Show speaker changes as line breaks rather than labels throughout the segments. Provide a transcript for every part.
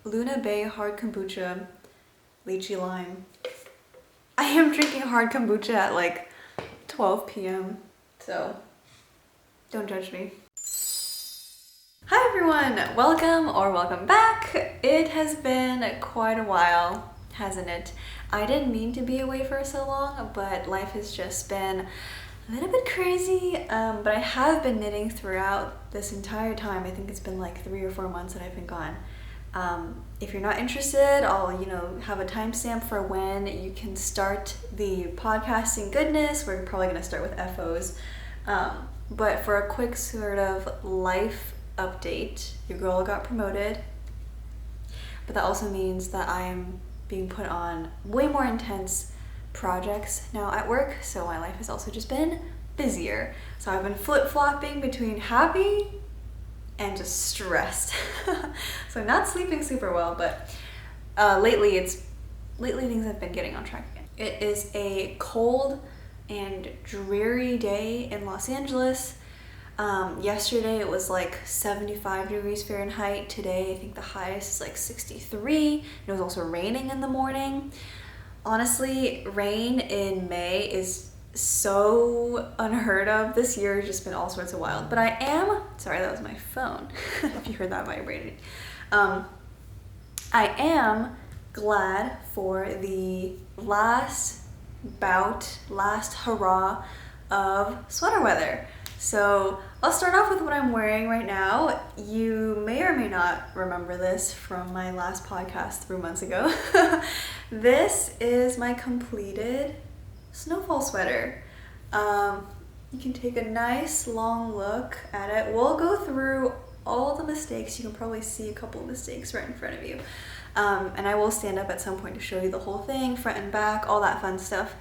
Luna Bay hard kombucha, lychee lime. I am drinking hard kombucha at like 12 p.m. So don't judge me. Hi everyone, welcome back. It has been quite a while, hasn't it? I didn't mean to be away for so long, but life has just been a little bit crazy, but I have been knitting throughout this entire time. I think it's been like 3 or 4 months that I've been gone. If you're not interested, I'll have a timestamp for when you can start the podcasting goodness. We're probably going to start with FOs. But for a quick sort of life update, your girl got promoted, but that also means that I'm being put on way more intense projects now at work, so my life has also just been busier. So I've been flip-flopping between happy and just stressed. So not sleeping super well, but lately things have been getting on track again. It is a cold and dreary day in Los Angeles. Yesterday it was like 75 degrees Fahrenheit. Today I think the highest is like 63. It was also raining in the morning. Honestly, rain in May is so unheard of. This year has just been all sorts of wild. But I am, sorry, that was my phone, if you heard that vibrating. I am glad for the last hurrah of sweater weather. So I'll start off with what I'm wearing right now. You may or may not remember this from my last podcast 3 months ago. This is my completed Snowfall Sweater. You can take a nice long look at it. We'll go through all the mistakes. You can probably see a couple of mistakes right in front of you. And I will stand up at some point to show you the whole thing, front and back, all that fun stuff.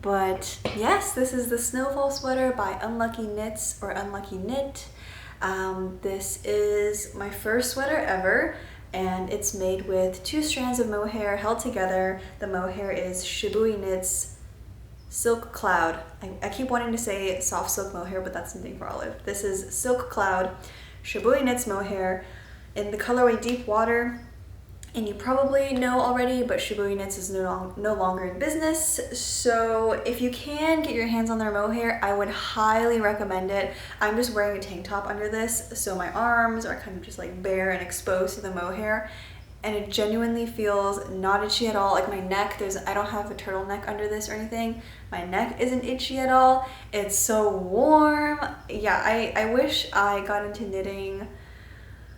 But yes, this is the Snowfall Sweater by Unlucky Knits or Unlucky Knit. This is my first sweater ever, and it's made with 2 strands of mohair held together. The mohair is Shibui Knits Silk Cloud. I keep wanting to say soft silk mohair, but that's something for Olive. This is Silk Cloud Shibui Knits mohair in the colorway Deep Water. And you probably know already, but Shibui Knits is no longer in business. So if you can get your hands on their mohair, I would highly recommend it. I'm just wearing a tank top under this, so my arms are kind of just like bare and exposed to the mohair. And it genuinely feels not itchy at all. Like my neck, I don't have a turtleneck under this or anything. My neck isn't itchy at all. It's so warm. Yeah, I wish I got into knitting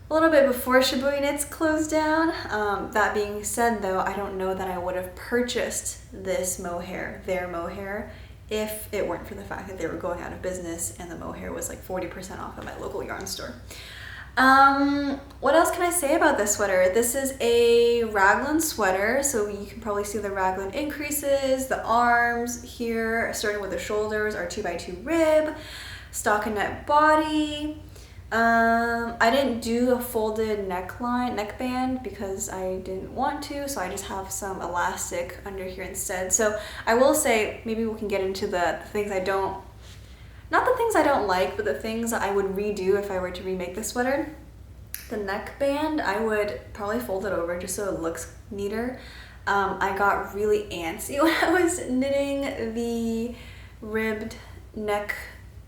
a little bit before Shibui Knits closed down. That being said though, I don't know that I would have purchased this mohair, their mohair, if it weren't for the fact that they were going out of business and the mohair was like 40% off at my local yarn store. What else can I say about this sweater? This is a raglan sweater, so you can probably see the raglan increases. The arms here, starting with the shoulders, are 2x2 rib, stockinette body. I didn't do a folded neckband because I didn't want to, so I just have some elastic under here instead. So I will say, maybe we can get into the things not the things I don't like, but the things that I would redo if I were to remake the sweater. The neckband, I would probably fold it over just so it looks neater. I got really antsy when I was knitting the ribbed neck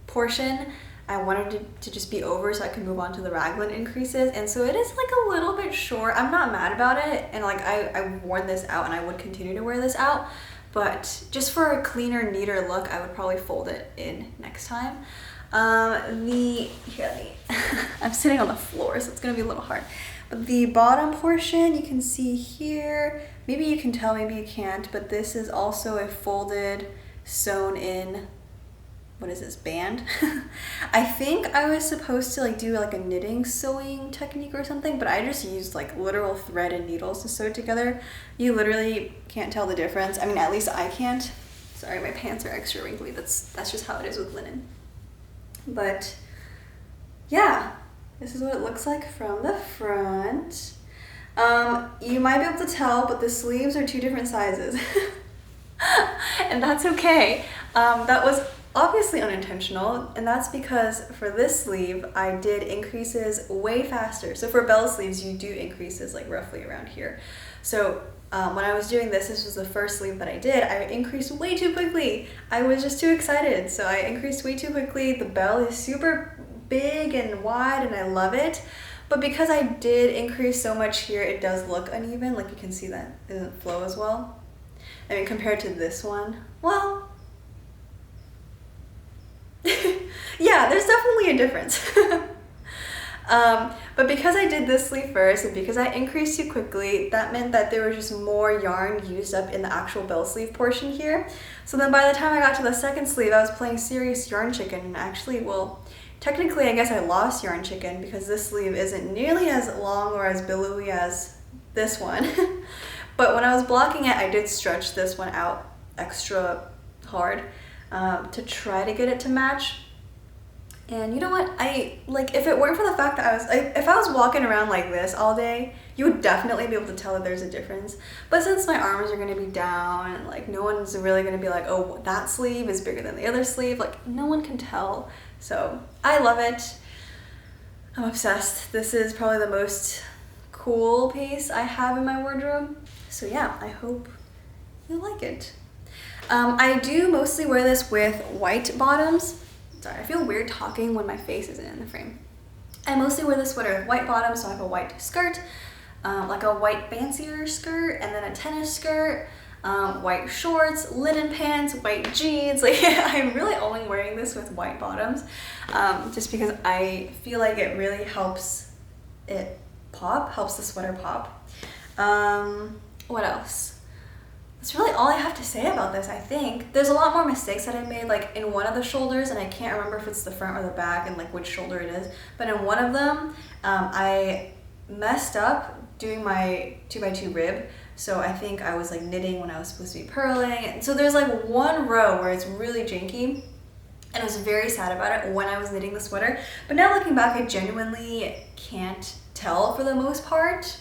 portion. I wanted it to just be over so I could move on to the raglan increases, and so it is like a little bit short. I'm not mad about it, and like I've worn this out and I would continue to wear this out, but just for a cleaner, neater look, I would probably fold it in next time. I'm sitting on the floor, so it's gonna be a little hard. But the bottom portion, you can see here, maybe you can tell, maybe you can't, but this is also a folded, sewn in, what is this, band? I think I was supposed to like do like a knitting sewing technique or something, but I just used like literal thread and needles to sew it together. You literally can't tell the difference. I mean, at least I can't. Sorry, my pants are extra wrinkly. That's just how it is with linen. But yeah, this is what it looks like from the front. You might be able to tell, but the sleeves are 2 different sizes. And that's okay. That was obviously unintentional, and that's because for this sleeve, I did increases way faster. So for bell sleeves, you do increases like roughly around here. So when I was doing this was the first sleeve that I did, I increased way too quickly. I was just too excited, so I increased way too quickly. The bell is super big and wide, and I love it. But because I did increase so much here, it does look uneven. Like you can see that it doesn't flow as well. I mean, compared to this one, well, yeah, there's definitely a difference. But because I did this sleeve first and because I increased too quickly, that meant that there was just more yarn used up in the actual bell sleeve portion here. So then by the time I got to the second sleeve, I was playing serious yarn chicken, and actually, well, technically I guess I lost yarn chicken because this sleeve isn't nearly as long or as billowy as this one. But when I was blocking it, I did stretch this one out extra hard to try to get it to match. And you know what, if it weren't for the fact that if I was walking around like this all day, you would definitely be able to tell that there's a difference. But since my arms are gonna be down and like no one's really gonna be like, oh, that sleeve is bigger than the other sleeve, like no one can tell. So I love it. I'm obsessed. This is probably the most cool piece I have in my wardrobe. So yeah, I hope you like it. I do mostly wear this with white bottoms. Sorry, I feel weird talking when my face isn't in the frame. I mostly wear this sweater with white bottoms, so I have a white skirt, like a white fancier skirt, and then a tennis skirt, white shorts, linen pants, white jeans. Like I'm really only wearing this with white bottoms, just because I feel like it really helps it pop, helps the sweater pop. What else? That's really all I have to say about this, I think. There's a lot more mistakes that I made, like in one of the shoulders, and I can't remember if it's the front or the back and like which shoulder it is, but in one of them, I messed up doing my 2x2 rib. So I think I was like knitting when I was supposed to be purling. And so there's like one row where it's really janky, and I was very sad about it when I was knitting the sweater. But now looking back, I genuinely can't tell for the most part.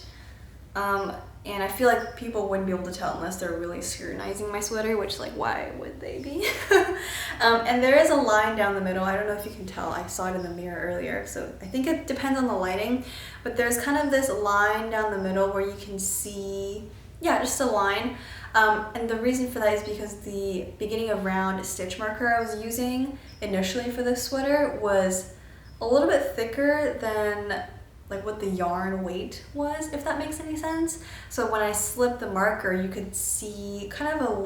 And I feel like people wouldn't be able to tell unless they're really scrutinizing my sweater, which like, why would they be? And there is a line down the middle. I don't know if you can tell. I saw it in the mirror earlier. So I think it depends on the lighting, but there's kind of this line down the middle where you can see, yeah, just a line. And the reason for that is because the beginning of round stitch marker I was using initially for this sweater was a little bit thicker than like what the yarn weight was, if that makes any sense. So when I slipped the marker, you could see kind of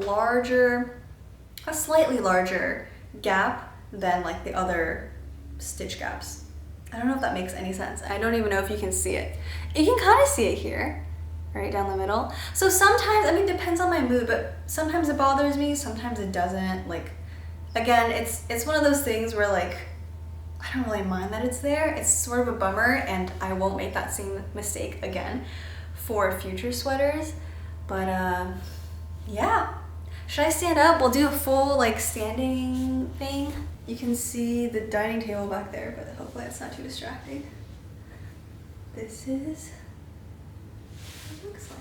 a slightly larger gap than like the other stitch gaps. I don't know if that makes any sense. I don't even know if you can see it. You can kind of see it here, right down the middle. So sometimes, I mean, it depends on my mood, but sometimes it bothers me, sometimes it doesn't. Like, again, it's one of those things where like, I don't really mind that it's there. It's sort of a bummer, and I won't make that same mistake again for future sweaters. But yeah. Should I stand up? We'll do a full like standing thing. You can see the dining table back there, but hopefully it's not too distracting. This is what it looks like.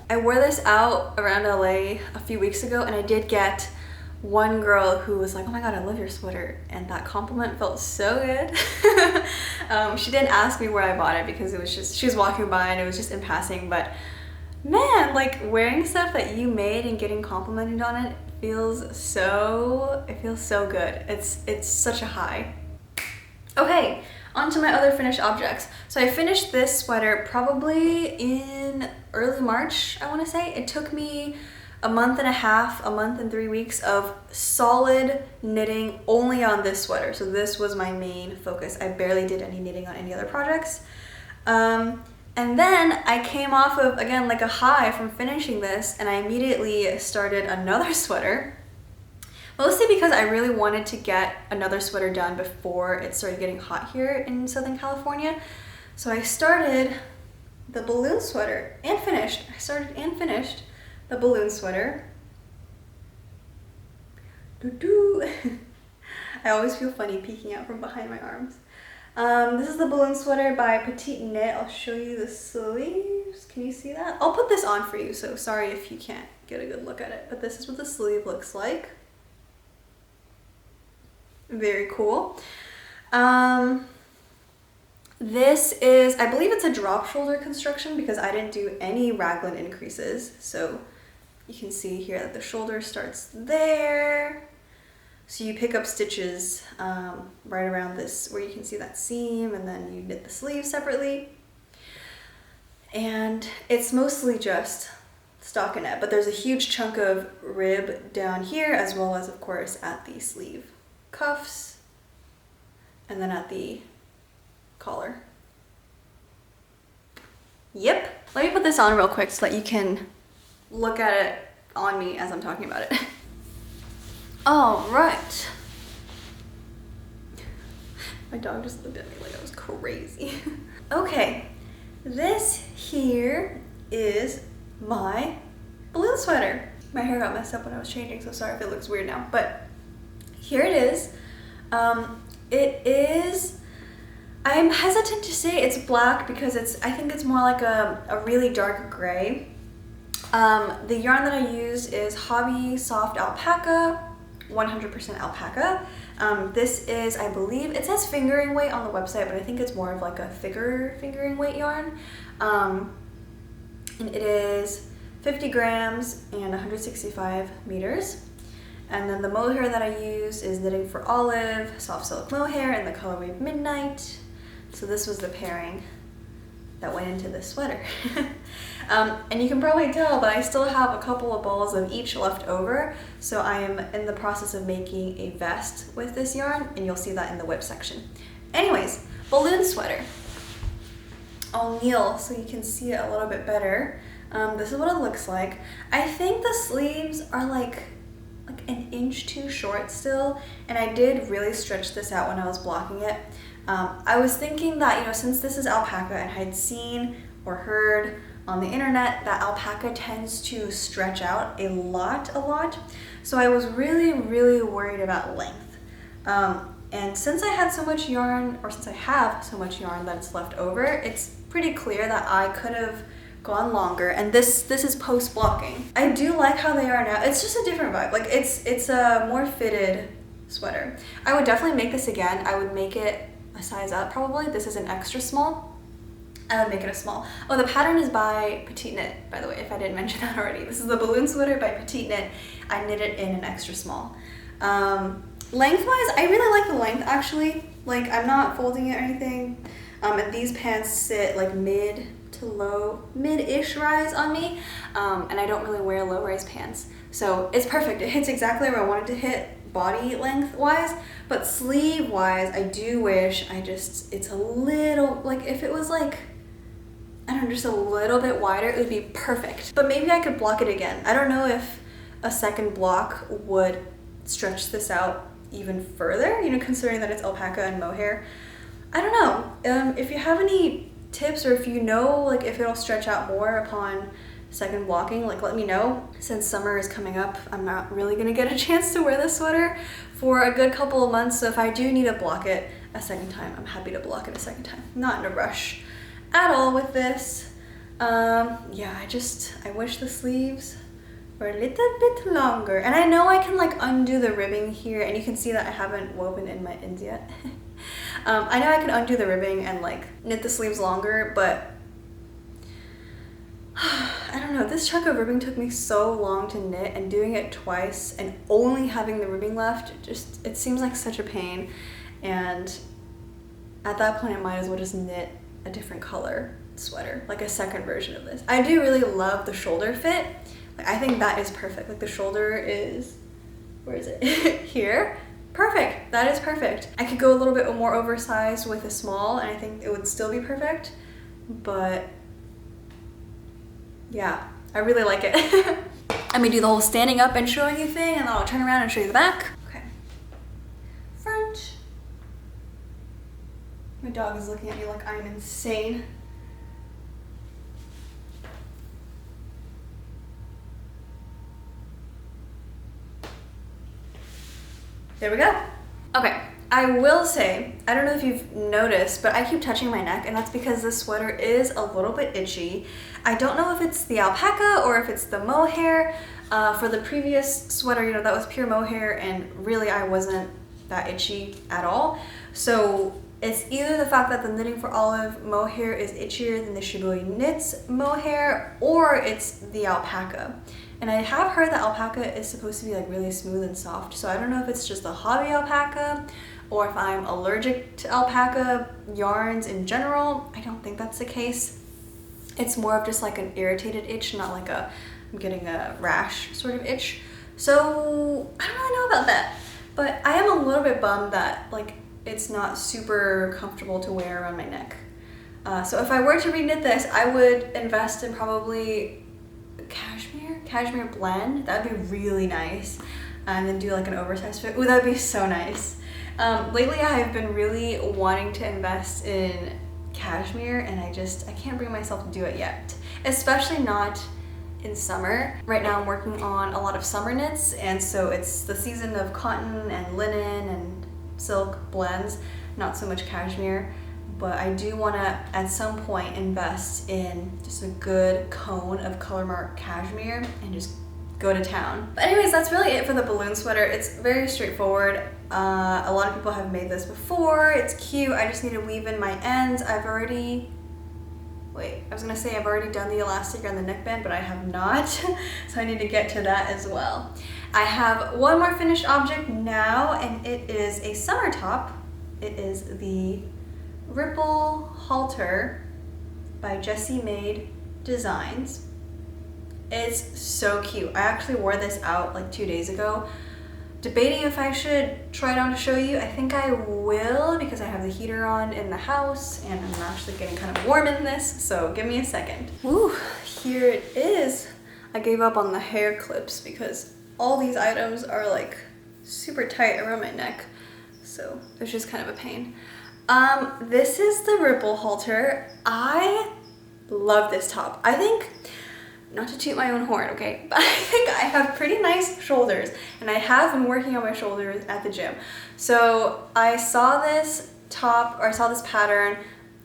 I wore this out around LA a few weeks ago, and I did get one girl who was like, oh my god, I love your sweater, and that compliment felt so good. She didn't ask me where I bought it because it was just, she was walking by and it was just in passing, but man, like wearing stuff that you made and getting complimented on it feels so good. It's such a high. Okay, on to my other finished objects. So I finished this sweater probably in early March, I want to say. It took me a month and a half, a month and 3 weeks of solid knitting only on this sweater. So this was my main focus. I barely did any knitting on any other projects. And then I came off of, again, like a high from finishing this, and I immediately started another sweater. Mostly because I really wanted to get another sweater done before it started getting hot here in Southern California. So I started the balloon sweater and finished. I started and finished the balloon sweater. Doo-doo. I always feel funny peeking out from behind my arms. This is the balloon sweater by Petite Knit. I'll show you the sleeves. Can you see that? I'll put this on for you, so sorry if you can't get a good look at it. But this is what the sleeve looks like. Very cool. This is, I believe it's a drop shoulder construction because I didn't do any raglan increases. So you can see here that the shoulder starts there. So you pick up stitches right around this where you can see that seam, and then you knit the sleeve separately. And it's mostly just stockinette, but there's a huge chunk of rib down here, as well as of course at the sleeve cuffs, and then at the collar. Yep. Let me put this on real quick so that you can look at it on me as I'm talking about it. All right. My dog just looked at me like I was crazy. Okay, this here is my balloon sweater. My hair got messed up when I was changing, so sorry if it looks weird now, but here it is. It is, I'm hesitant to say it's black because I think it's more like a really dark gray. The yarn that I use is Hobbii Soft Alpaca, 100% alpaca. This is, I believe, it says fingering weight on the website, but I think it's more of like a thicker fingering weight yarn. And it is 50 grams and 165 meters. And then the mohair that I use is Knitting for Olive, soft silk mohair in the colorway Midnight. So this was the pairing that went into this sweater. And you can probably tell, but I still have a couple of balls of each left over. So I am in the process of making a vest with this yarn, and you'll see that in the whip section. Anyways, balloon sweater. I'll kneel so you can see it a little bit better. This is what it looks like. I think the sleeves are like an inch too short still, and I did really stretch this out when I was blocking it. I was thinking that, you know, since this is alpaca, and I had seen or heard on the internet that alpaca tends to stretch out a lot, so I was really worried about length. And since I had so much yarn, or since I have so much yarn that's left over, it's pretty clear that I could have gone longer, and this is post blocking. I do like how they are now. It's just a different vibe. Like it's a more fitted sweater. I would definitely make this again. I would make it a size up probably. This is an extra small. I would make it a small. Oh, the pattern is by Petite Knit, by the way, if I didn't mention that already. This is the balloon sweater by Petite Knit. I knit it in an extra small. Lengthwise, I really like the length actually. Like, I'm not folding it or anything. And these pants sit like mid to low, mid-ish rise on me. And I don't really wear low rise pants. So it's perfect. It hits exactly where I wanted to hit body length wise, but sleeve wise, I do wish it's a little, like if it was like, I don't know, just a little bit wider, it would be perfect. But maybe I could block it again. I don't know if a second block would stretch this out even further, you know, considering that it's alpaca and mohair. I don't know. If you have any tips, or if you know, like if it'll stretch out more upon second blocking, like let me know. Since summer is coming up, I'm not really gonna get a chance to wear this sweater for a good couple of months, so if I do need to block it a second time, I'm happy to block it a second time. Not in a rush at all with this. Yeah, I wish the sleeves were a little bit longer, and I know I can like undo the ribbing here, and you can see that I haven't woven in my ends yet. I know I can undo the ribbing and like knit the sleeves longer, but I don't know, this chunk of ribbing took me so long to knit, and doing it twice and only having the ribbing left, it seems like such a pain. And at that point I might as well just knit a different color sweater, like a second version of this. I do really love the shoulder fit. Like, I think that is perfect. Like the shoulder is, where is it? Here. Perfect. That is perfect. I could go a little bit more oversized with a small, and I think it would still be perfect, but yeah, I really like it. Let me do the whole standing up and showing you thing, and then I'll turn around and show you the back. Okay. Front. My dog is looking at me like I'm insane. There we go. Okay, I will say, I don't know if you've noticed, but I keep touching my neck, and that's because this sweater is a little bit itchy. I don't know if it's the alpaca or if it's the mohair. For the previous sweater, you know, that was pure mohair, and really I wasn't that itchy at all. So it's either the fact that the Knitting for Olive mohair is itchier than the Shibui Knits mohair, or it's the alpaca. And I have heard that alpaca is supposed to be like really smooth and soft, so I don't know if it's just the Hobbii alpaca or if I'm allergic to alpaca yarns in general. I don't think that's the case. It's more of just like an irritated itch, not like a I'm getting a rash sort of itch. So I don't really know about that, but I am a little bit bummed that like it's not super comfortable to wear around my neck. So if I were to reknit this, I would invest in probably cashmere blend. That'd be really nice. And then do like an oversized fit. Ooh, that'd be so nice. Lately I have been really wanting to invest in cashmere, and I can't bring myself to do it yet. Especially not in summer. Right now I'm working on a lot of summer knits, and so it's the season of cotton and linen and silk blends, not so much cashmere. But I do want to at some point invest in just a good cone of color mark cashmere and just go to town. But anyways, that's really it for the balloon sweater. It's very straightforward. A lot of people have made this before. It's cute. I just need to weave in my ends. I've already done the elastic on the neckband, but I have not. So I need to get to that as well. I have one more finished object now, and it is a summer top. It is the Ripple Halter by Jessie Made Designs. It's so cute. I actually wore this out like 2 days ago, debating if I should try it on to show you. I think I will, because I have the heater on in the house and I'm actually getting kind of warm in this, so give me a second. Woo, here it is. I gave up on the hair clips because all these items are like super tight around my neck, so it's just kind of a pain. This is the Ripple Halter. I love this top. I think, not to toot my own horn, okay, but I think I have pretty nice shoulders, and I have been working on my shoulders at the gym. So I saw this top, or I saw this pattern.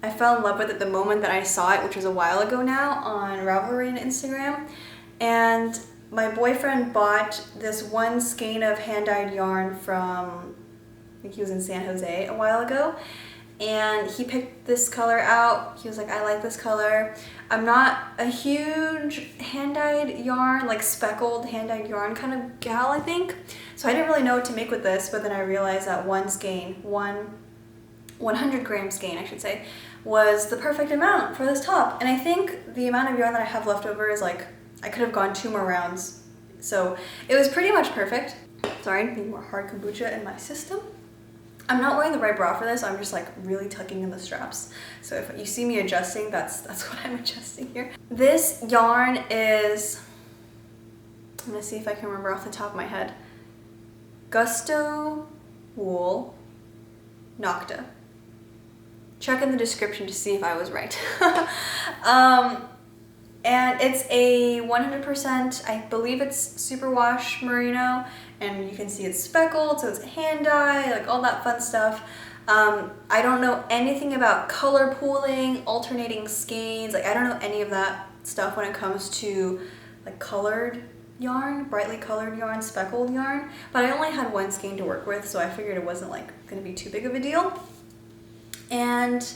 I fell in love with it the moment that I saw it, which was a while ago now, on Ravelry and Instagram. And my boyfriend bought this one skein of hand-dyed yarn from, I think he was in San Jose a while ago, and he picked this color out. He was like, I like this color. I'm not a huge hand-dyed yarn, like speckled hand-dyed yarn kind of gal, I think. So I didn't really know what to make with this, but then I realized that one skein, 100 gram skein, I should say, was the perfect amount for this top. And I think the amount of yarn that I have left over is like, I could have gone 2 more rounds. So it was pretty much perfect. Sorry, I need more hard kombucha in my system. I'm not wearing the right bra for this. I'm just like really tucking in the straps. So if you see me adjusting, that's what I'm adjusting here. This yarn is, I'm gonna see if I can remember off the top of my head. Gusto Wool Nokta. Check in the description to see if I was right. And it's a 100%, I believe it's superwash merino, and you can see it's speckled, so it's hand dye, like all that fun stuff. I don't know anything about color pooling, alternating skeins, like I don't know any of that stuff when it comes to like colored yarn, brightly colored yarn, speckled yarn, but I only had one skein to work with, so I figured it wasn't like gonna be too big of a deal. And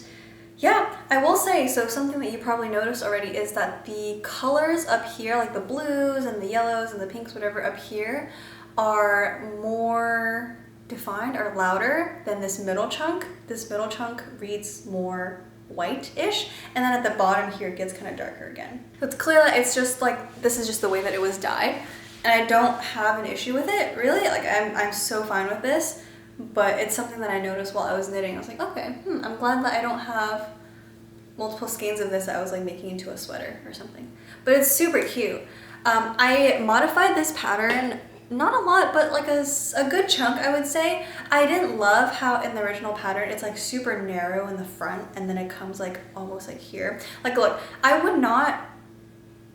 yeah, I will say, so something that you probably noticed already is that the colors up here, like the blues and the yellows and the pinks, whatever up here, are more defined or louder than this middle chunk. This middle chunk reads more white-ish, and then at the bottom here it gets kind of darker again. So it's clear that it's just like, this is just the way that it was dyed, and I don't have an issue with it, really. Like I'm so fine with this. But it's something that I noticed while I was knitting. I was like, okay, I'm glad that I don't have multiple skeins of this that I was like making into a sweater or something. But it's super cute. I modified this pattern, not a lot, but like a good chunk, I would say. I didn't love how in the original pattern, it's like super narrow in the front, and then it comes like almost like here. Like look, I would not,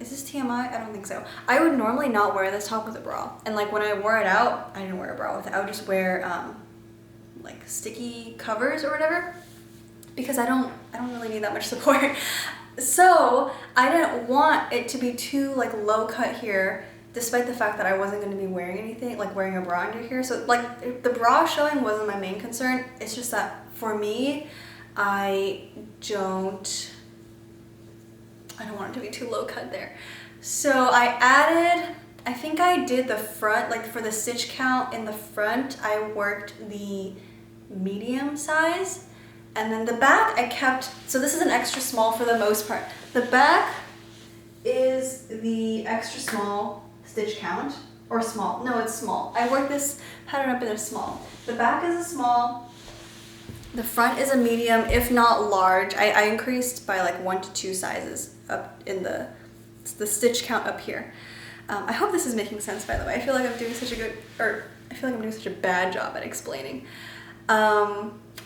is this TMI? I don't think so. I would normally not wear this top with a bra. And like when I wore it out, I didn't wear a bra with it. I would just wear like sticky covers or whatever, because I don't really need that much support. So I didn't want it to be too like low cut here, despite the fact that I wasn't going to be wearing anything, like wearing a bra under here. So like the bra showing wasn't my main concern. It's just that for me, I don't want it to be too low cut there. So I added, I think I did the front, like for the stitch count in the front, I worked the medium size. And then the back I kept, so this is an extra small for the most part. The back is the extra small stitch count, or small, no, it's small. I worked this pattern up in a small. The back is a small, the front is a medium, if not large. I increased by like 1 to 2 sizes up in the stitch count up here. I hope this is making sense, by the way. I feel like I'm doing such a bad job at explaining.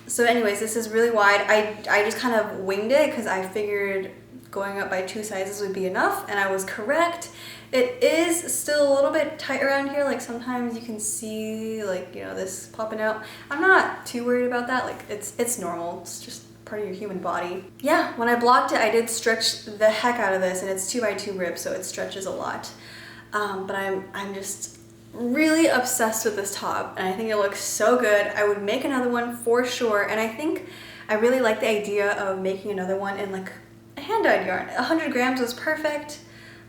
So anyways, this is really wide. I just kind of winged it because I figured going up by 2 sizes would be enough, and I was correct. It is still a little bit tight around here. Like sometimes you can see like, you know, this popping out. I'm not too worried about that. Like it's normal. It's just part of your human body. Yeah, when I blocked it, I did stretch the heck out of this, and it's 2x2 ribs, so it stretches a lot. But I'm just really obsessed with this top, and I think it looks so good. I would make another one for sure, and I think I really like the idea of making another one in like a hand-dyed yarn. 100 grams was perfect.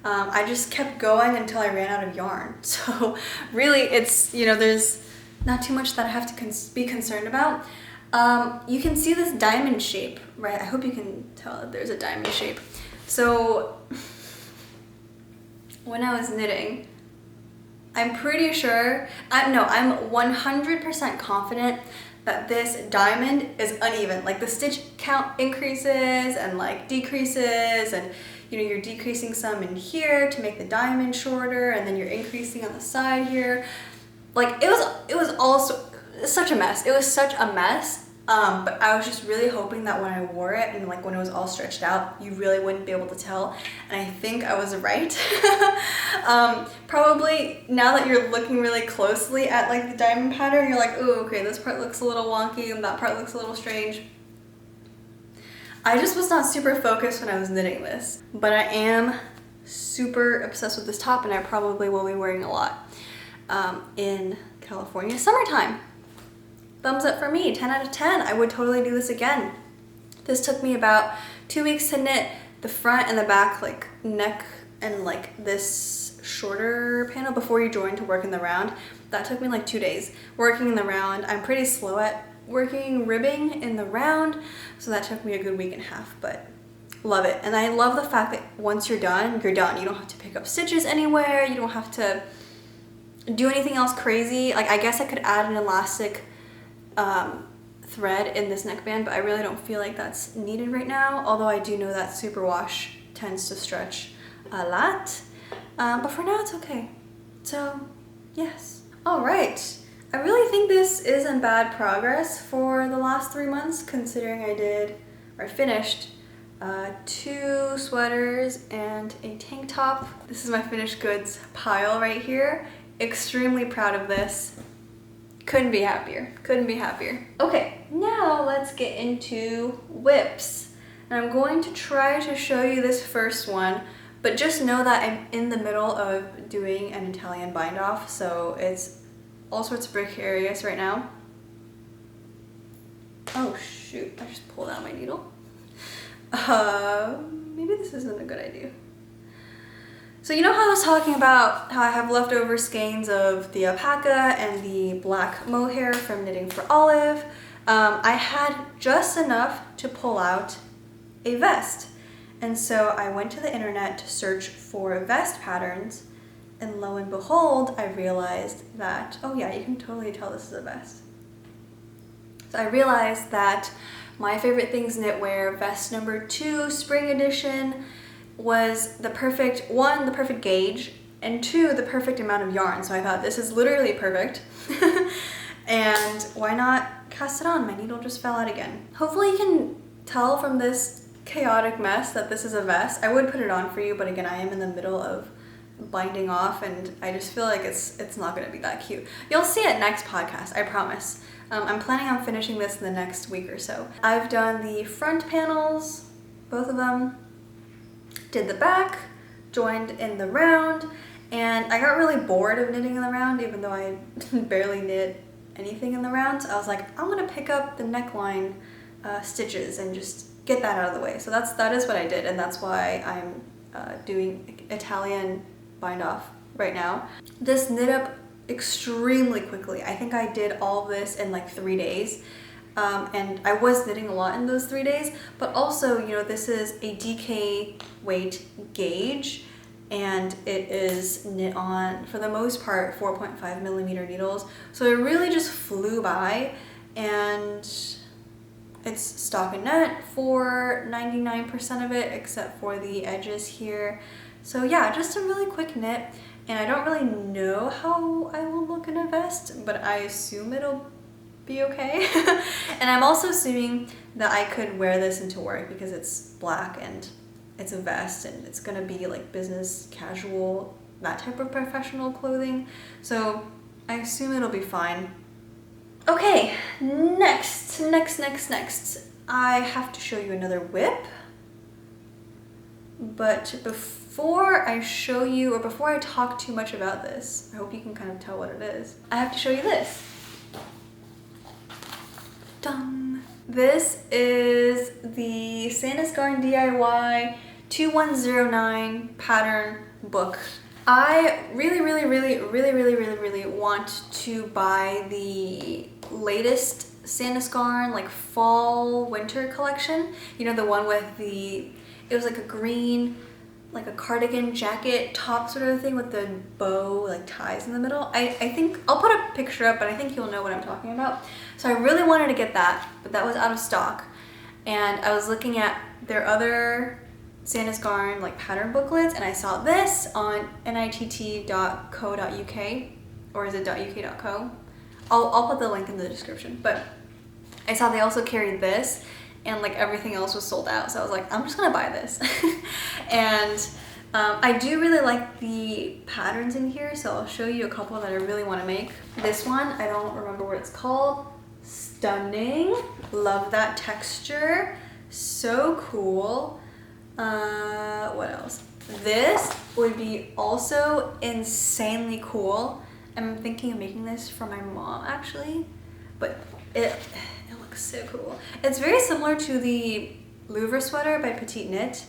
I just kept going until I ran out of yarn. So really, it's, you know, there's not too much that I have to be concerned about. You can see this diamond shape, right? I hope you can tell that there's a diamond shape. So when I was knitting, I'm pretty sure, I'm 100% confident that this diamond is uneven. Like the stitch count increases and like decreases, and you know, you're decreasing some in here to make the diamond shorter, and then you're increasing on the side here. Like it was also such a mess. It was such a mess. But I was just really hoping that when I wore it and like when it was all stretched out, you really wouldn't be able to tell. And I think I was right. Probably now that you're looking really closely at like the diamond pattern, you're like, ooh, okay, this part looks a little wonky and that part looks a little strange. I just was not super focused when I was knitting this, but I am super obsessed with this top, and I probably will be wearing a lot in California summertime. Thumbs up for me, 10 out of 10. I would totally do this again. This took me about 2 weeks to knit the front and the back, like neck and like this shorter panel before you join to work in the round. That took me like 2 days. Working in the round, I'm pretty slow at working ribbing in the round, so that took me a good week and a half, but love it. And I love the fact that once you're done, you're done. You don't have to pick up stitches anywhere. You don't have to do anything else crazy. Like I guess I could add an elastic thread in this neckband, but I really don't feel like that's needed right now, although I do know that superwash tends to stretch a lot, but for now it's okay. So yes. All right, I really think this isn't bad progress for the last 3 months, considering I finished 2 sweaters and a tank top. This is my finished goods pile right here. Extremely proud of this. Couldn't be happier. Couldn't be happier. Okay, now let's get into whips. And I'm going to try to show you this first one, but just know that I'm in the middle of doing an Italian bind off, so it's all sorts of precarious right now. Oh shoot, I just pulled out my needle. Maybe this isn't a good idea. So you know how I was talking about how I have leftover skeins of the Alpaca and the black Mohair from Knitting for Olive? I had just enough to pull out a vest. And so I went to the internet to search for vest patterns, and lo and behold, I realized that, oh yeah, you can totally tell this is a vest. So I realized that my favorite things knitwear vest number 2 spring edition was the perfect, 1, the perfect gauge, and 2, the perfect amount of yarn. So I thought this is literally perfect. And why not cast it on? My needle just fell out again. Hopefully you can tell from this chaotic mess that this is a vest. I would put it on for you, but again, I am in the middle of binding off, and I just feel like it's not gonna be that cute. You'll see it next podcast, I promise. I'm planning on finishing this in the next week or so. I've done the front panels, both of them, did the back, joined in the round, and I got really bored of knitting in the round, even though I barely knit anything in the round. So I was like, I'm gonna pick up the neckline stitches and just get that out of the way. So that is what I did, and that's why I'm doing Italian bind off right now. This knit up extremely quickly. I think I did all of this in like 3 days. And I was knitting a lot in those 3 days, but also, you know, this is a DK weight gauge, and it is knit on, for the most part, 4.5 millimeter needles. So it really just flew by, and it's stockinette for 99% of it, except for the edges here. So yeah, just a really quick knit, and I don't really know how I will look in a vest, but I assume it'll be okay. And I'm also assuming that I could wear this into work because it's black and it's a vest, and it's gonna be like business casual, that type of professional clothing. So I assume it'll be fine. Okay, next. I have to show you another whip. But before I show you, or before I talk too much about this, I hope you can kind of tell what it is, I have to show you this. Dun. This is the Sandnes Garn DIY 2109 pattern book. I really want to buy the latest Sandnes Garn like fall winter collection. You know, the one with the, it was like a green, like a cardigan jacket top sort of thing with the bow like ties in the middle. I think I'll put a picture up, but I think you'll know what I'm talking about. So I really wanted to get that, but that was out of stock. And I was looking at their other Sandnes Garn like pattern booklets, and I saw this on nitt.co.uk, or is it .uk.co? I'll put the link in the description. But I saw they also carried this, and like everything else was sold out. So I was like, I'm just gonna buy this. And I do really like the patterns in here, so I'll show you a couple that I really want to make. This one, I don't remember what it's called. Stunning. Love that texture. So cool. What else? This would be also insanely cool. I'm thinking of making this for my mom actually, but it looks so cool. It's very similar to the Louvre sweater by Petite Knit,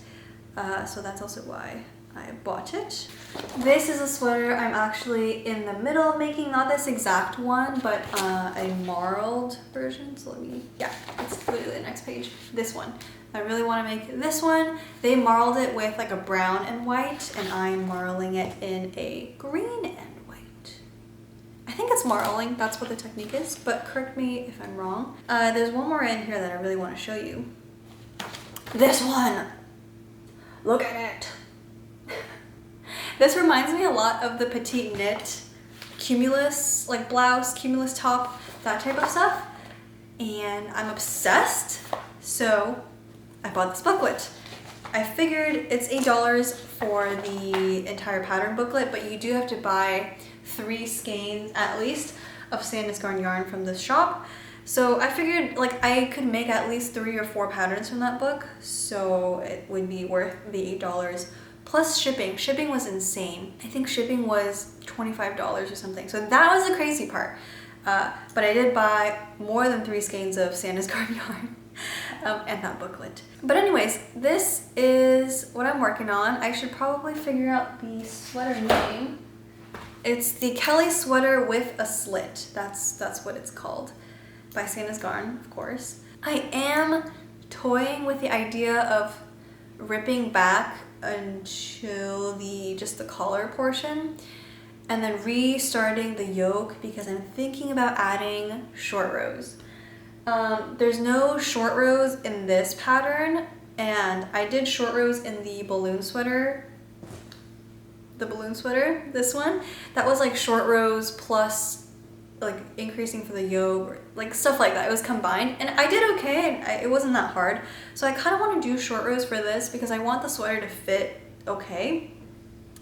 so that's also why I bought it. This is a sweater I'm actually in the middle of making, not this exact one, but a marled version. So yeah, it's literally the next page. This one. I really want to make this one. They marled it with like a brown and white, and I'm marling it in a green and white. I think it's marling, that's what the technique is, but correct me if I'm wrong. There's one more in here that I really want to show you. This one! Look at it! This reminds me a lot of the Petite Knit Cumulus, like blouse, Cumulus top, that type of stuff. And I'm obsessed, so I bought this booklet. I figured it's $8 for the entire pattern booklet, but you do have to buy 3 skeins at least of Sandnes Garn yarn from this shop. So I figured like I could make at least 3 or 4 patterns from that book, so it would be worth the $8 plus shipping. Shipping was insane. I think shipping was $25 or something. So that was the crazy part. But I did buy more than 3 skeins of Sandnes Garn yarn. And that booklet. But anyways, this is what I'm working on. I should probably figure out the sweater name. It's the Kelly sweater with a slit. That's what it's called. By Sandnes Garn, of course. I am toying with the idea of ripping back until just the collar portion, and then restarting the yoke because I'm thinking about adding short rows. There's no short rows in this pattern, and I did short rows in the balloon sweater, this one. That was like short rows plus like increasing for the yoke, or like stuff like that. It was combined, and I did okay. It wasn't that hard. So I kind of want to do short rows for this because I want the sweater to fit okay.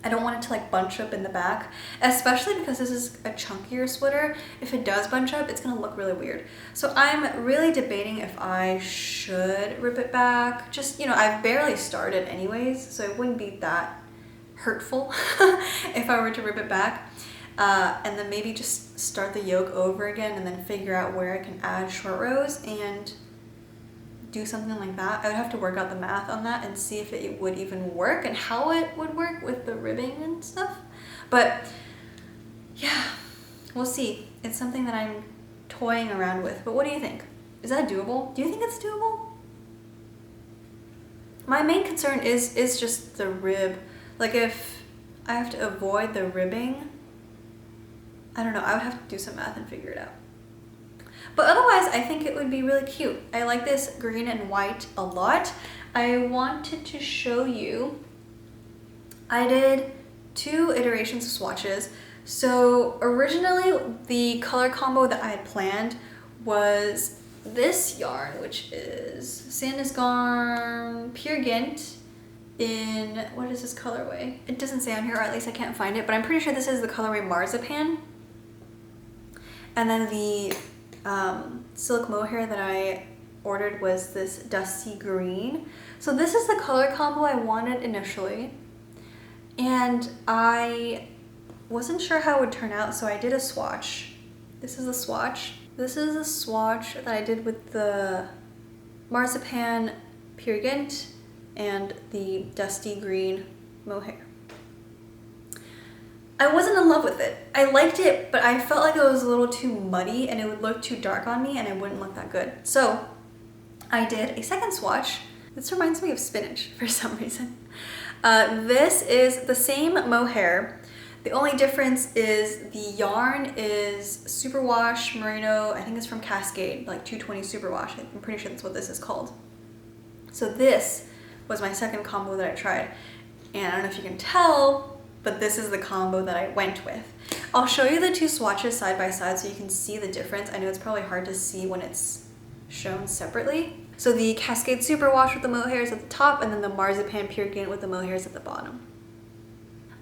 I don't want it to like bunch up in the back, especially because this is a chunkier sweater. If it does bunch up, it's gonna look really weird. So I'm really debating if I should rip it back. Just, you know, I've barely started anyways, so it wouldn't be that hurtful if I were to rip it back. And then maybe just start the yoke over again and then figure out where I can add short rows and do something like that. I would have to work out the math on that and see if it would even work and how it would work with the ribbing and stuff. But yeah, we'll see. It's something that I'm toying around with. But what do you think? Is that doable? Do you think it's doable? My main concern is just the rib. Like if I have to avoid the ribbing, I don't know, I would have to do some math and figure it out. But otherwise, I think it would be really cute. I like this green and white a lot. I wanted to show you, I did 2 iterations of swatches. So originally, the color combo that I had planned was this yarn, which is Sandnes Garn Pure Gint in, what is this colorway? It doesn't say on here, or at least I can't find it, but I'm pretty sure this is the colorway Marzipan. And then the silk mohair that I ordered was this dusty green. So this is the color combo I wanted initially, and I wasn't sure how it would turn out, so I did a swatch. This is a swatch. This is a swatch that I did with the Marzipan Pure Gint and the dusty green mohair. I wasn't in love with it. I liked it, but I felt like it was a little too muddy and it would look too dark on me and it wouldn't look that good. So I did a second swatch. This reminds me of spinach for some reason. This is the same mohair. The only difference is the yarn is superwash merino. I think it's from Cascade, like 220 superwash. I'm pretty sure that's what this is called. So this was my second combo that I tried. And I don't know if you can tell, but this is the combo that I went with. I'll show you the 2 swatches side by side so you can see the difference. I know it's probably hard to see when it's shown separately. So the Cascade Superwash with the mohairs at the top, and then the Marzipan Pure Gint with the mohairs at the bottom.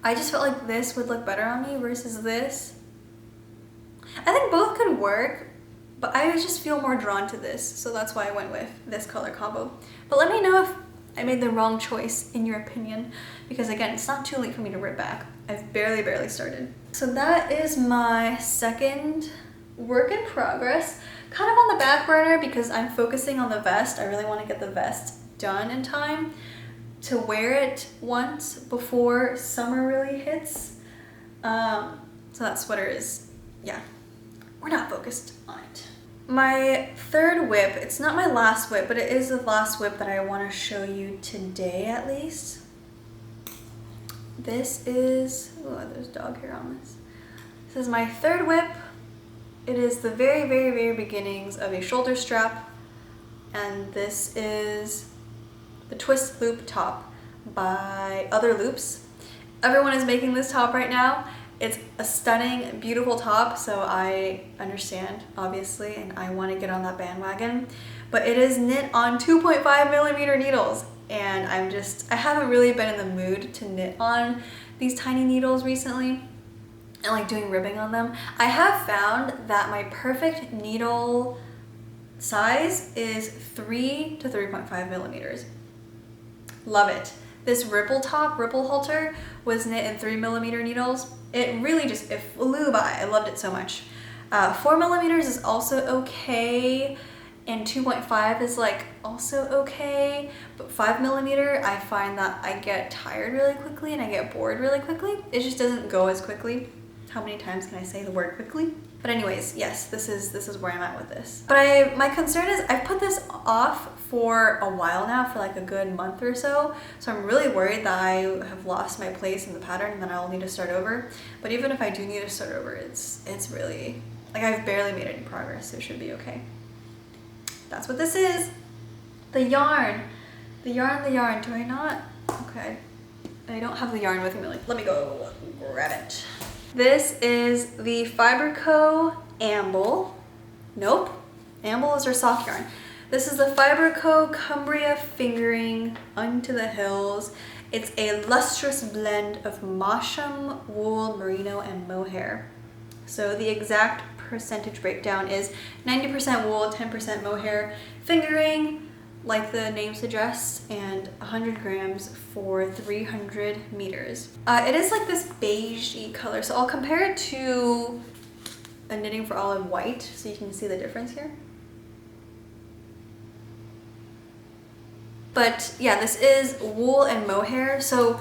I just felt like this would look better on me versus this. I think both could work, but I just feel more drawn to this, so that's why I went with this color combo. But let me know if I made the wrong choice in your opinion, because again, it's not too late for me to rip back. I've barely started. So that is my second work in progress, kind of on the back burner because I'm focusing on the vest. I really want to get the vest done in time to wear it once before summer really hits. So that sweater is, yeah, we're not focused on it. My third whip, it's not my last whip, but it is the last whip that I want to show you today at least. This is, oh, there's dog hair on this. This is my third whip. It is the very beginnings of a shoulder strap, and this is the twist loop top by Other Loops. Everyone is making this top right now. It's a stunning, beautiful top, so I understand, obviously, and I want to get on that bandwagon. But it is knit on 2.5mm needles, and I haven't really been in the mood to knit on these tiny needles recently and like doing ribbing on them. I have found that my perfect needle size is 3 to 3.5mm. Love it. This ripple halter, was knit in 3mm needles. It really just, it flew by. I loved it so much. 4mm is also okay, and 2.5 is like also okay, but 5mm, I find that I get tired really quickly and I get bored really quickly. It just doesn't go as quickly. How many times can I say the word quickly? But anyways, yes, this is where I'm at with this. But my concern is I've put this off for a while now, for like a good month or so. So I'm really worried that I have lost my place in the pattern and then I'll need to start over. But even if I do need to start over, it's really, like I've barely made any progress, so it should be okay. That's what this is. The yarn. Do I not? Okay. I don't have the yarn with me. Like, let me go grab it. This is the Fibre Co. Amble. Nope. Amble is our soft yarn. This is the Fibre Co. Cumbria Fingering Unto the Hills It's a lustrous blend of Mosham, wool, merino, and mohair. So the exact percentage breakdown is 90% wool, 10% mohair, fingering, like the name suggests, and 100 grams for 300 meters. It is like this beige-y color, so I'll compare it to a Knitting for Olive white so you can see the difference here. But yeah, this is wool and mohair, so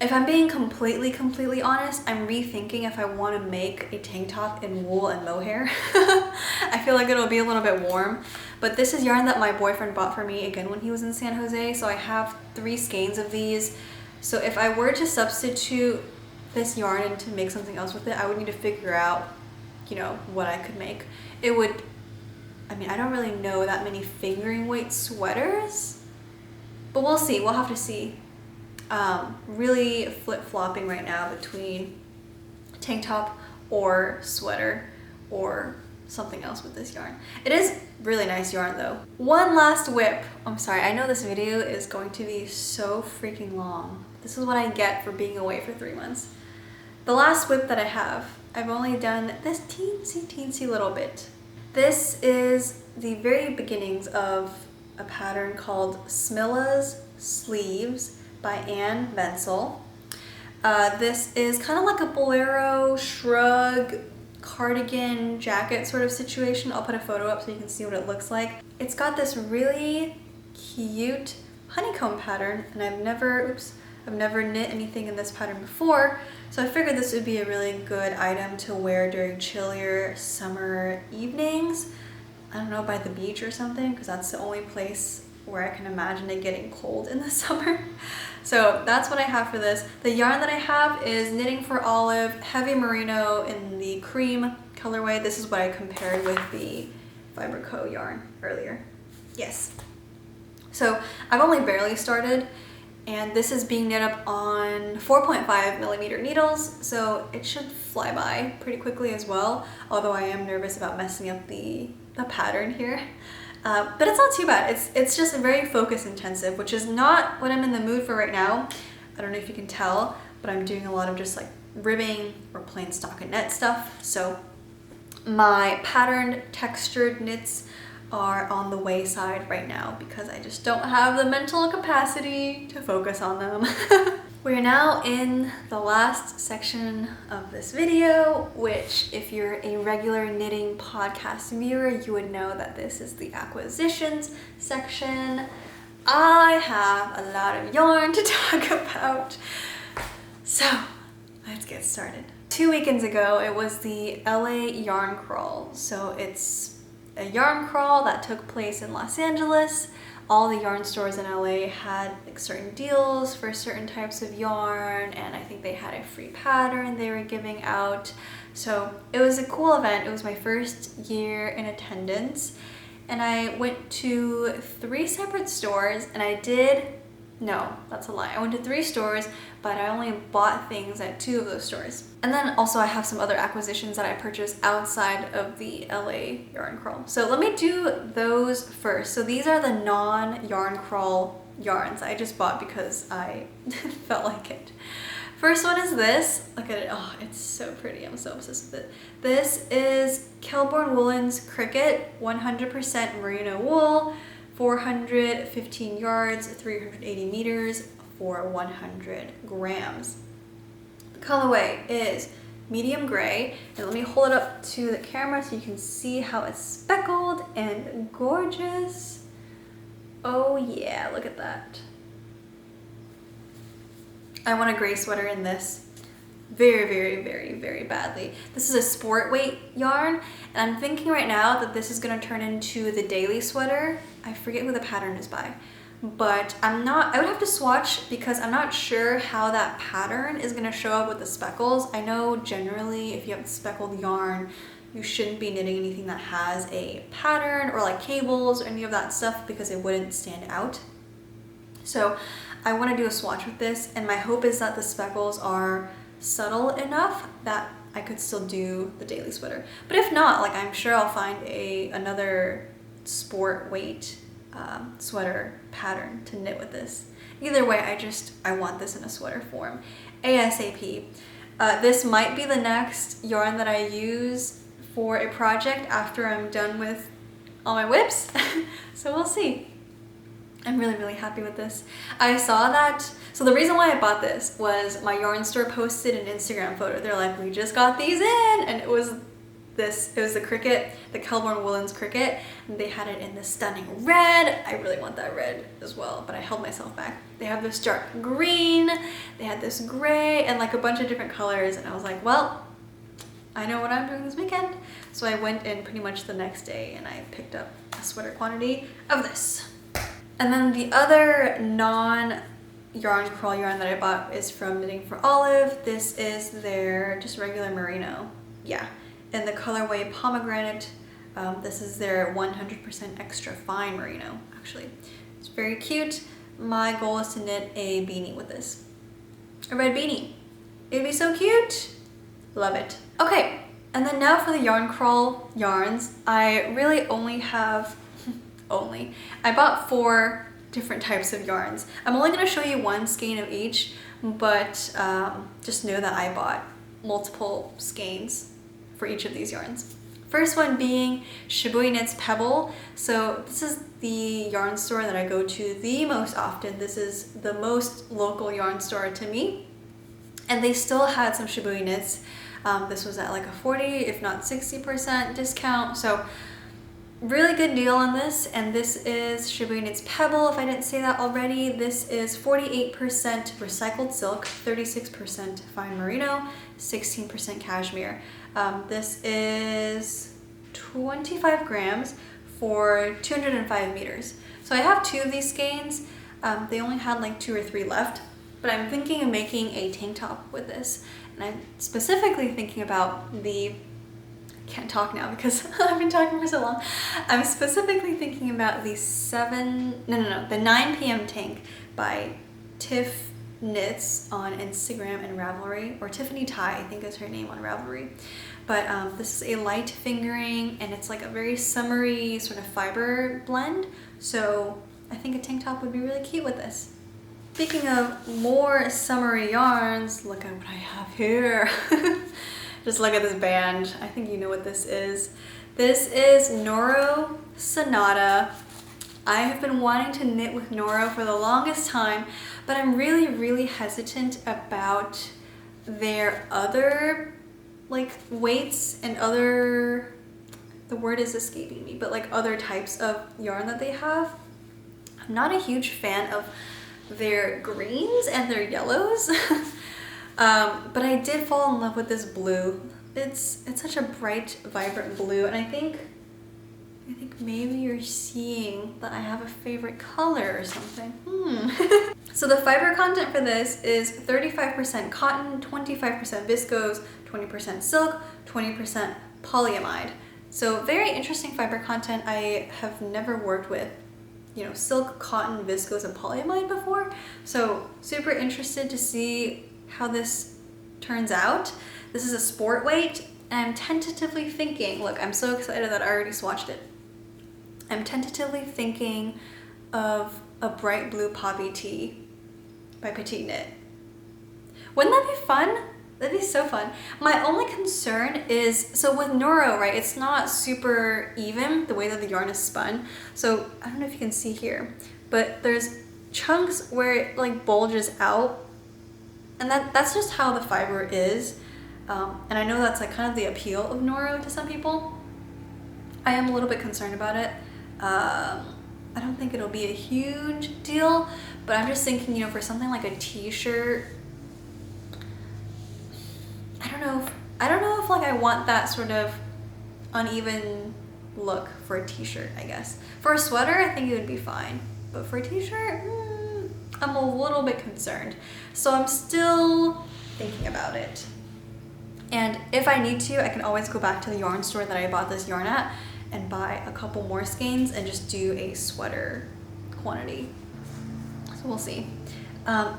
if I'm being completely honest, I'm rethinking if I want to make a tank top in wool and mohair. I feel like it'll be a little bit warm, but this is yarn that my boyfriend bought for me again when he was in San Jose, so I have 3 skeins of these. So if I were to substitute this yarn and to make something else with it, I would need to figure out, you know, what I could make. It would, I mean, I don't really know that many fingering weight sweaters, but we'll see, we'll have to see. Really flip-flopping right now between tank top or sweater or something else with this yarn. It is really nice yarn though. One last whip. I'm sorry, I know this video is going to be so freaking long. This is what I get for being away for 3 months. The last whip that I have, I've only done this teensy little bit. This is the very beginnings of a pattern called Smilla's Sleeves by Anne Bensel. This is kind of like a bolero, shrug, cardigan, jacket sort of situation. I'll put a photo up so you can see what it looks like. It's got this really cute honeycomb pattern, and I've never knit anything in this pattern before, so I figured this would be a really good item to wear during chillier summer evenings. I don't know, by the beach or something, because that's the only place where I can imagine it getting cold in the summer. So that's what I have for this. The yarn that I have is Knitting for Olive Heavy Merino in the cream colorway. This is what I compared with the Fibre Co yarn earlier. Yes. So I've only barely started, and this is being knit up on 4.5mm needles, so it should fly by pretty quickly as well, although I am nervous about messing up the pattern here. But it's not too bad. It's just very focus intensive, which is not what I'm in the mood for right now. I don't know if you can tell, but I'm doing a lot of just like ribbing or plain stockinette stuff. So my patterned textured knits are on the wayside right now because I just don't have the mental capacity to focus on them. We're now in the last section of this video, which if you're a regular knitting podcast viewer, you would know that this is the acquisitions section. I have a lot of yarn to talk about, so let's get started. 2 weekends ago, it was the LA yarn crawl. So it's a yarn crawl that took place in Los Angeles. All the yarn stores in LA had like certain deals for certain types of yarn, and I think they had a free pattern they were giving out. So it was a cool event. It was my first year in attendance, and I went to 3 separate stores, and no, that's a lie. I went to 3 stores, but I only bought things at 2 of those stores. And then also I have some other acquisitions that I purchased outside of the LA yarn crawl. So let me do those first. So these are the non-yarn crawl yarns I just bought because I felt like it. First one is this. Look at it. Oh, it's so pretty. I'm so obsessed with it. This is Kelbourne Woolens Cricket 100% merino wool. 415 yards, 380 meters for 100 grams. The colorway is medium gray, and let me hold it up to the camera so you can see how it's speckled and gorgeous. Oh yeah, look at that. I want a gray sweater in this very badly. This is a sport weight yarn, and I'm thinking right now that this is going to turn into the daily sweater. I forget who the pattern is by, but I would have to swatch because I'm not sure how that pattern is going to show up with the speckles. I know generally if you have speckled yarn, you shouldn't be knitting anything that has a pattern or like cables or any of that stuff because it wouldn't stand out. So I want to do a swatch with this, and my hope is that the speckles are subtle enough that I could still do the daily sweater. But if not, like I'm sure I'll find another sport weight sweater pattern to knit with this. Either way, I want this in a sweater form ASAP. This might be the next yarn that I use for a project after I'm done with all my whips. So we'll see. I'm really, really happy with this. I saw that, so the reason why I bought this was my yarn store posted an Instagram photo. They're like, we just got these in, and it was the cricket, the Kelbourne Woolens cricket, and they had it in this stunning red. I really want that red as well, but I held myself back. They have this dark green, they had this gray, and like a bunch of different colors, and I was like, well, I know what I'm doing this weekend. So I went in pretty much the next day and I picked up a sweater quantity of this. And then the other non-yarn crawl yarn that I bought is from Knitting for Olive. This is their just regular merino. Yeah, in the colorway pomegranate. This is their 100% extra fine merino, actually. It's very cute. My goal is to knit a beanie with this. A red beanie. It'd be so cute. Love it. Okay, and then now for the yarn crawl yarns. I really only have I bought 4 different types of yarns. I'm only going to show you one skein of each, but just know that I bought multiple skeins for each of these yarns. First one being Shibui Knits Pebble. So this is the yarn store that I go to the most often. This is the most local yarn store to me. And they still had some Shibui knits. This was at like a 40, if not 60% discount. So really good deal on this. And this is Shibui Knits Pebble, if I didn't say that already. This is 48% recycled silk, 36% fine merino, 16% cashmere. This is 25 grams for 205 meters. So I have 2 of these skeins. They only had like 2 or 3 left, but I'm thinking of making a tank top with this. And I'm specifically thinking about the, can't talk now because I've been talking for so long. I'm specifically thinking about the 9 p.m. tank by Tiff Knits on Instagram and Ravelry, or Tiffany Ty, I think is her name on Ravelry. But this is a light fingering, and it's like a very summery sort of fiber blend. So I think a tank top would be really cute with this. Speaking of more summery yarns, look at what I have here. Just look at this band. I think you know what this is. This is Noro Sonata. I have been wanting to knit with Noro for the longest time, but I'm really, really hesitant about their other like weights and other, the word is escaping me, but like other types of yarn that they have. I'm not a huge fan of their greens and their yellows. But I did fall in love with this blue. It's such a bright, vibrant blue, and I think maybe you're seeing that I have a favorite color or something. So the fiber content for this is 35% cotton, 25% viscose, 20% silk, 20% polyamide. So very interesting fiber content. I have never worked with, you know, silk, cotton, viscose, and polyamide before. So super interested to see how this turns out. This is a sport weight, and I'm tentatively thinking, look, I'm so excited that I already swatched it. I'm tentatively thinking of a bright blue poppy tee by Petite Knit. Wouldn't that be fun? That'd be so fun. My only concern is, so with Noro, right, it's not super even the way that the yarn is spun. So I don't know if you can see here, but there's chunks where it like bulges out, and that's just how the fiber is. And I know that's like kind of the appeal of Noro to some people. I am a little bit concerned about it. I don't think it'll be a huge deal, but I'm just thinking, you know, for something like a t-shirt, I don't know if like I want that sort of uneven look for a t-shirt, I guess. For a sweater, I think it would be fine, but for a t-shirt, I'm a little bit concerned. So I'm still thinking about it. And if I need to, I can always go back to the yarn store that I bought this yarn at and buy a couple more skeins and just do a sweater quantity. So we'll see.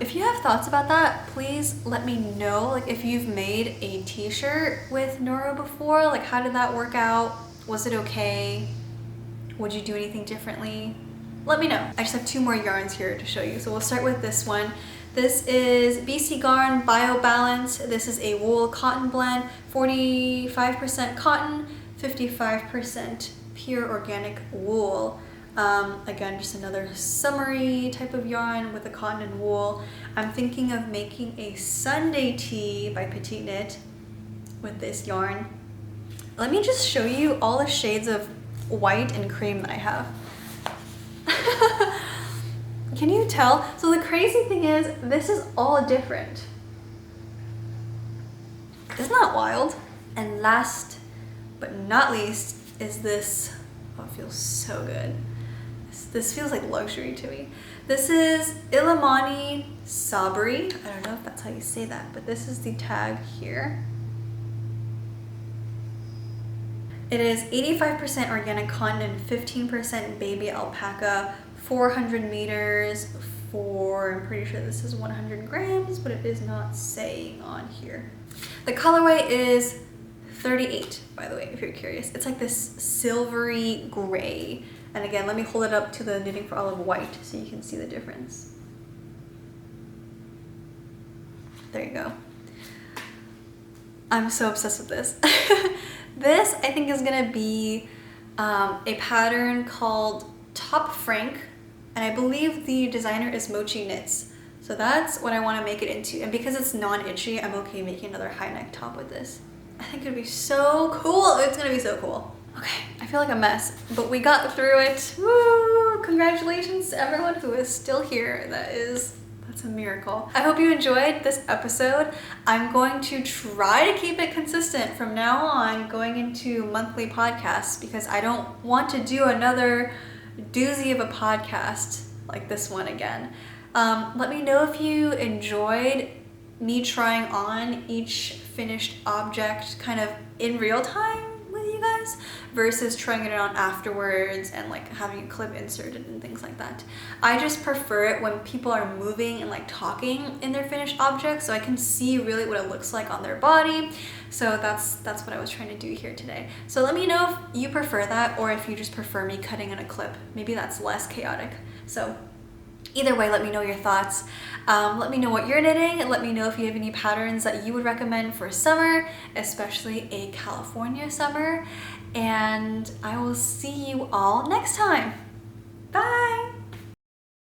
If you have thoughts about that, please let me know. Like if you've made a t-shirt with Noro before, like how did that work out? Was it okay? Would you do anything differently? let me know. I just have 2 more yarns here to show you. So we'll start with this one. This is BC Garn Bio Balance. This is a wool cotton blend, 45% cotton, 55% pure organic wool. Again, just another summery type of yarn with the cotton and wool. I'm thinking of making a Sunday tee by Petite Knit with this yarn. Let me just show you all the shades of white and cream that I have. Can you tell? So the crazy thing is, this is all different. Isn't that wild? And last but not least is this. Oh, it feels so good. This feels like luxury to me. This is Illimani Sabre. I don't know if that's how you say that, but this is the tag here. It is 85% organic cotton and 15% baby alpaca, 400 meters for, I'm pretty sure this is 100 grams, but it is not saying on here. The colorway is 38, by the way, if you're curious. It's like this silvery gray. And again, let me hold it up to the Knitting for Olive white so you can see the difference. There you go. I'm so obsessed with this. This, I think, is gonna be a pattern called Top Frank, and I believe the designer is Mochi Knits. So that's what I want to make it into. And because it's non-itchy, I'm okay making another high neck top with this. I think it'd be so cool. It's gonna be so cool. Okay, I feel like a mess, but we got through it. Woo! Congratulations to everyone who is still here. That's a miracle. I hope you enjoyed this episode. I'm going to try to keep it consistent from now on going into monthly podcasts because I don't want to do another doozy of a podcast like this one again. Let me know if you enjoyed me trying on each finished object kind of in real time with you guys versus trying it on afterwards and like having a clip inserted and things like that. I just prefer it when people are moving and like talking in their finished objects so I can see really what it looks like on their body. So that's what I was trying to do here today. So let me know if you prefer that or if you just prefer me cutting in a clip. Maybe that's less chaotic. So either way, let me know your thoughts. Let me know what you're knitting. Let me know if you have any patterns that you would recommend for summer, especially a California summer. And I will see you all next time. Bye!